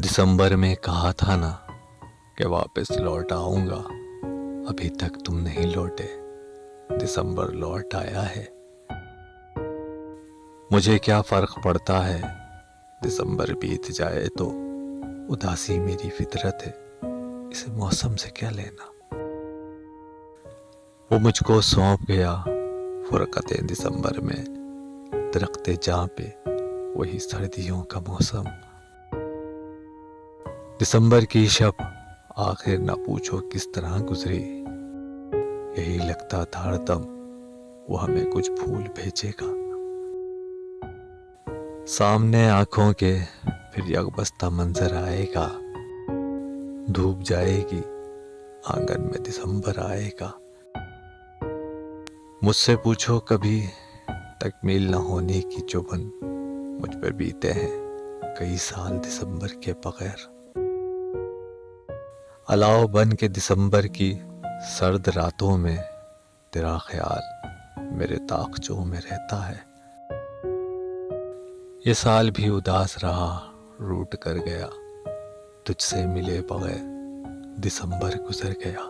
दिसंबर में कहा था ना कि वापस लौट आऊंगा, अभी तक तुम नहीं लौटे। दिसंबर लौट आया है। मुझे क्या फर्क पड़ता है, दिसंबर बीत जाए तो। उदासी मेरी फितरत है, इसे मौसम से क्या लेना। वो मुझको सौंप गया फुरकते दिसंबर में, दरख्ते जहाँ पे वही सर्दियों का मौसम। दिसंबर की शब आखिर ना पूछो किस तरह गुजरी, यही लगता था हरदम वो हमें कुछ भूल भेजेगा। सामने आंखों के फिर यकबस्ता मंजर आएगा, धूप जाएगी आंगन में दिसंबर आएगा। मुझसे पूछो कभी तकमील न होने की चुभन मुझ पर बीते हैं कई साल दिसंबर के बगैर। अलाव बन के दिसंबर की सर्द रातों में तेरा ख्याल मेरे ताक़चों में रहता है। ये साल भी उदास रहा, रूठ कर गया, तुझसे मिले बगैर दिसंबर गुजर गया।